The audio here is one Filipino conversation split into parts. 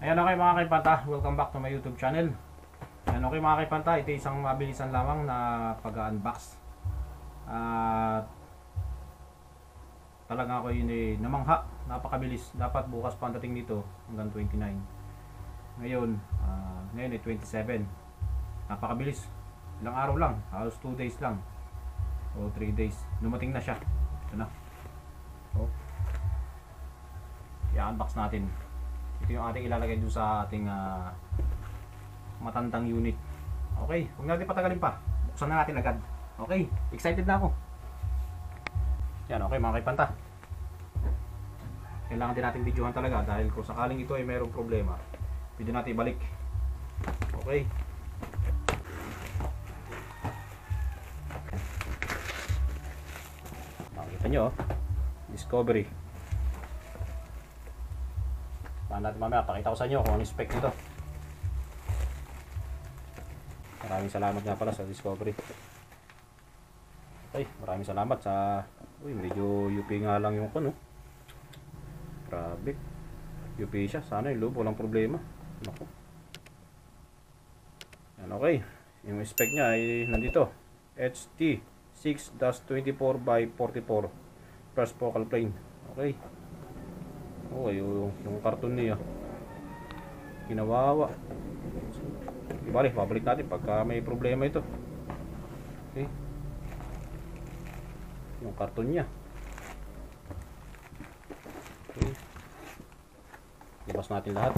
Ayan, okay mga kaipanta, welcome back to my YouTube channel. Ayan, okay mga kaipanta, ito isang mabilisan lamang na pag-unbox. At talaga ako yun namangha, napakabilis. Dapat bukas pa ang dating dito hanggang 29. Ngayon 27. Napakabilis, ilang araw lang, halos 2 days lang o 3 days, dumating na siya. Ito na, i-unbox natin. Ito yung ating ilalagay dun sa ating matandang unit. Okay, huwag natin patagalin pa. Buksan na natin agad. Okay, excited na ako. Yan, okay mga kaipanta. Kailangan din natin videohan talaga dahil kung sakaling ito ay mayroong problema, pwede natin ibalik. Okay. Makikita nyo, Discovery. Natin mamaya, pakita ko sa inyo kung ano spec nito. Maraming salamat nga pala sa Discovery. Okay, maraming salamat sa... Uy, medyo UP nga lang yung kuno. Grabe, UP siya, sana yung loob walang problema. Naku. Yan, okay. Yung spec nya ay nandito, HT 6-24x44 first focal plane. Okay. Okay, yung karton niya ginawawa. Ibalik, babalik natin pagka may problema ito. Okay, yung karton niya. Okay, labas natin lahat.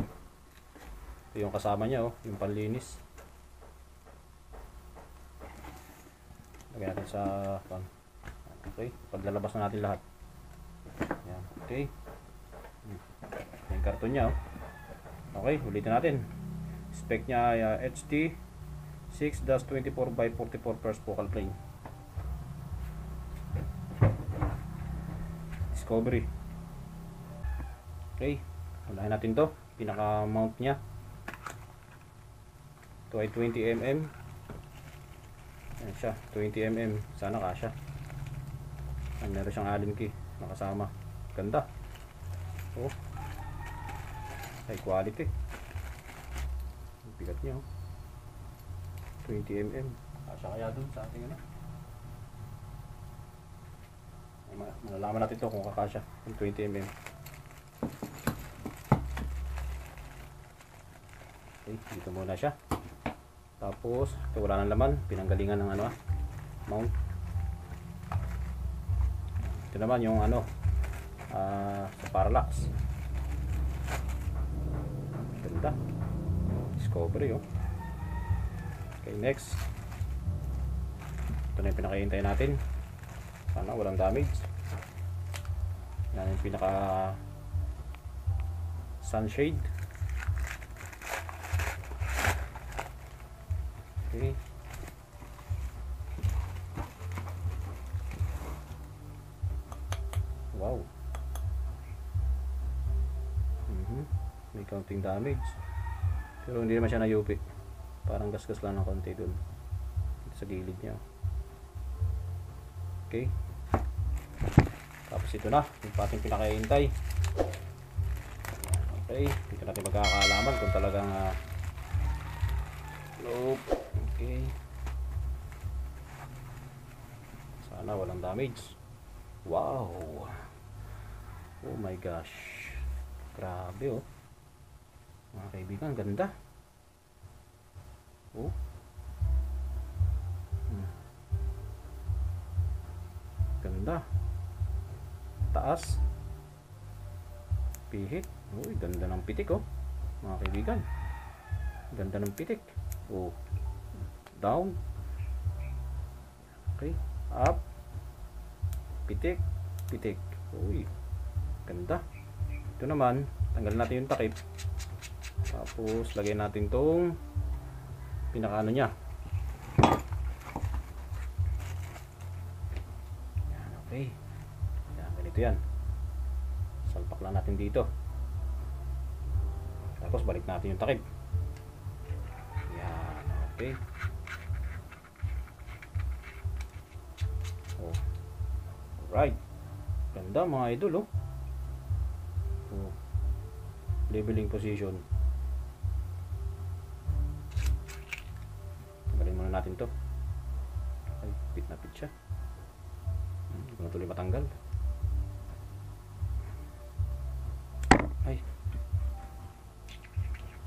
Ito yung kasama niya, yung panlinis. Lagyan natin sa pan. Okay, paglalabas na natin lahat. Yan, okay. Yung karton niya. Okay, ulitin natin. Spec niya ay HT 6-24x44 first focal plane. Discovery. Okay, unahin natin to. Pinaka mount niya. Ito ay 20mm. Ayan siya, 20mm. Sana kasya. Meron siyang allen key nakasama. Ganda. Oh, high quality. Bigat niya, 20mm. Kasya kaya dun sa ating ano. Malalaman natin ito kung kakasya yung 20mm. Okay, dito muna siya. Tapos ito wala nang laman, pinanggalingan ng ano, mount. Ito naman yung ano, sa parallax. Ganda. Discovery, Okay, next. Ito na yung pinakahihintay natin. Sana walang damage. Yan yung pinaka sunshade. Okay. Wow. May counting damage. Pero hindi naman siya na-UP. Parang gasgas lang ng konti dun dito sa gilid niya. Okay. Tapos ito na yung ating pinakahihintay. Okay, dito natin magkakaalaman kung talagang loop. Okay, sana walang damage. Wow, oh my gosh, grabe mga kaibigan, ganda. Ganda. Taas, pihit. Uy, ganda ng pitik mga kaibigan. Ganda ng pitik. Down. Okay, up. Pitik, pitik. Uy, ganda. Ito naman, tanggal natin yung takip. Tapos lagay natin tong pinaka ano niya. Yan, okay. Yan, ganito yan. Salpak lang natin dito. Tapos balik natin yung takip. Yan, okay. Alright. Ganda mga idol, leveling position. na natin to. Ay, pit na pit siya. Hindi ko na tuloy matanggal. Ay.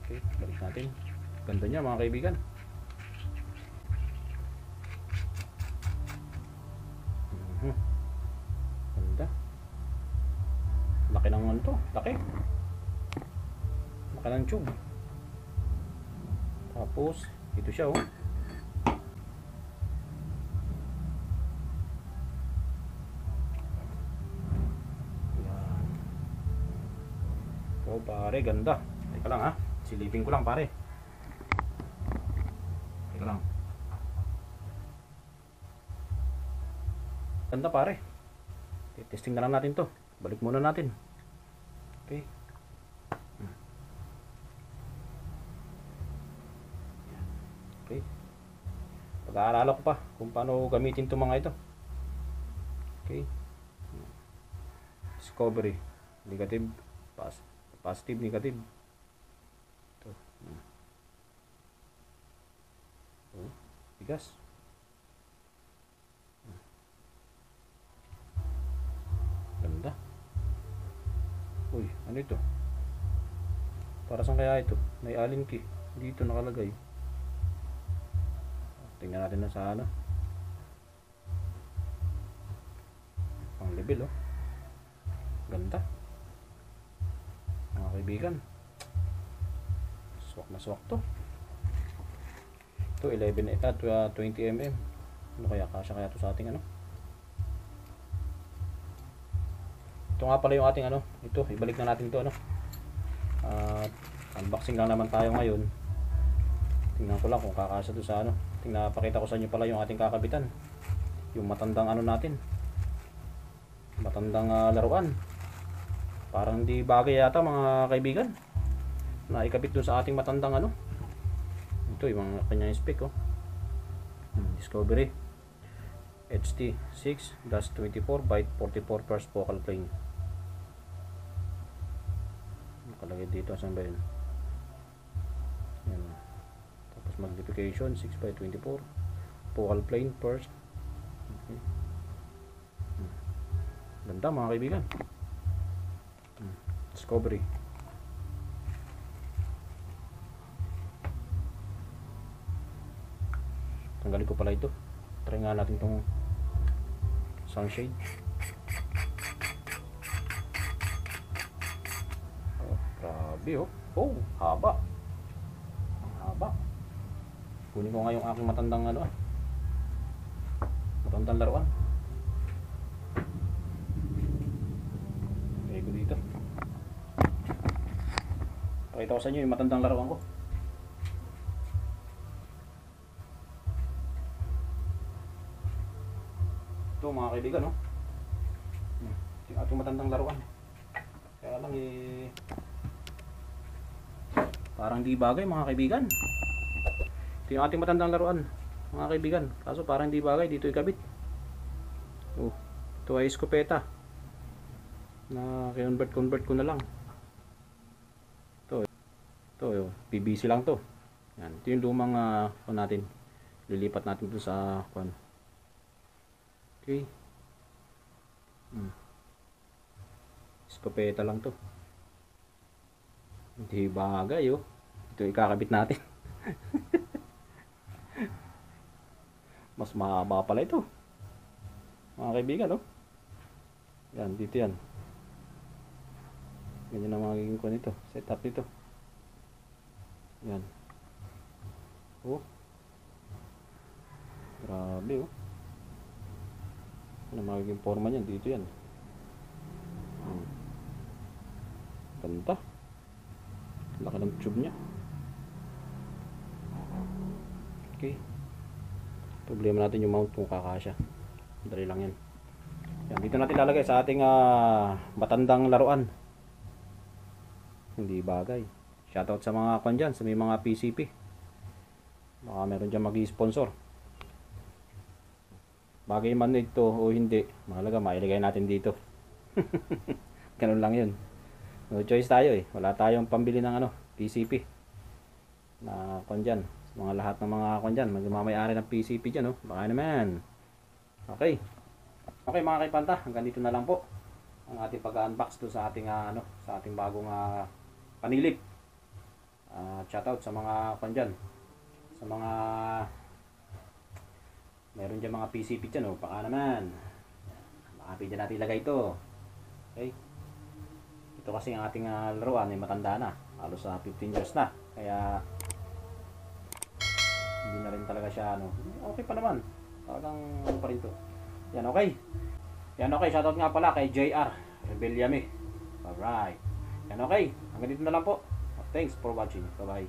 Okay, balik natin. Ganda niya mga kaibigan. Ganda. Laki ng ano to. Laki. Laki ng tube. Tapos, ito siya oh. Yan. Oh pare, ganda. Teka lang ha. Silipin ko lang pare. Teka lang. Ganda pare. Testing na lang natin to. Balik muna natin. Okay. Okay. Pag-aaralan ko pa kung paano gamitin itong mga ito. Okay. Discovery. Negative. Positive, negative. Ito. Oh, bigas. Ganda. Uy, ano ito? Para saan kaya ito? May allen key. Dito nakalagay. Tingnan natin na sa ano. Pang level oh. Ganda. Mga kaibigan. Swak na swak to. Ito 11 20 mm. Ano kaya kasya kaya to sa ating ano? Ito nga pala yung ating ano. Ito, ibalik na natin to ano. Unboxing lang naman tayo ngayon. Tingnan ko lang kung kakasya to sa ano. Pakita ko sa inyo pala yung ating kakabitan. Yung matandang ano natin. Matandang laruan. Parang hindi bagay yata mga kaibigan. Na ikabit doon sa ating matandang ano. Ito yung mga kanyang spec oh. Discovery HT 6-24 by 44 first focal plane. Nakalagay dito saan ba yun? Yan. Tapos magnification 6x24 focal plane first. Okay. Ganda mga kaibigan. Discovery. Tanggalin ko pala ito. Try nga natin itong sunshade. Oh, grabe oh. Oh, haba. Ang haba. Kunin ko nga yung aking matandang ano matandang laruan. Lagay ko dito. Pakita ko sa inyo yung matandang laruan ko. Ito mga kaibigan no. Yung ating matandang laruan. Kaya lang parang di bagay mga kaibigan. Ito yung ating matandang laruan mga kaibigan. Kaso parang di bagay dito ikabit. Oh, ito ay iskopeta. Na convert ko na lang. Ito PVC lang to. Yan, ito yung lumang natin. Lilipat natin to sa kuan. Okay. Iskopeta lang to. Hindi bagay oh. Ito ikakabit natin. Mas mahaba pala ito. Mga kaibigan oh. Yan, dito yan. Ganyan ang magiging ko nito. Setup nito. Yan. Oh. Grabe oh. Ano magiging forma niyan? Dito yan. Ganda. Laki ng tube niya. Okay. Problema natin yung mount kung kakasya. Dali lang yan. Yan, dito natin lalagay sa ating matandang laruan. Hindi bagay. Shoutout sa mga kon dyan, sa may mga PCP. Baka meron dyan mag-i-sponsor. Bagay man ito o hindi, mahalaga mailagay natin dito. Ganun lang yun. No choice tayo eh. Wala tayong pambili ng PCP na kon dyan. Mga lahat ng mga kwan dyan, magmamayari ng PCP dyan, oh. Baka naman. Okay. Okay mga kaipanta, hanggang dito na lang po ang ating pag-unbox to sa ating sa ating bagong panilip. Shoutout sa mga kwan dyan. Sa mga meron dyan mga PCP dyan, oh. Baka naman. Makapit dyan natin ilagay ito. Okay. Ito kasi ang ating laruan ay matanda na. Halos 15 years na. Kaya hindi na rin talaga siya okay pa naman. Talagang pa rin to. Yan okay. Yan okay. Shoutout nga pala kay JR Rebeliame. Alright. Yan okay. Hanggang dito na lang po. Thanks for watching. Bye bye.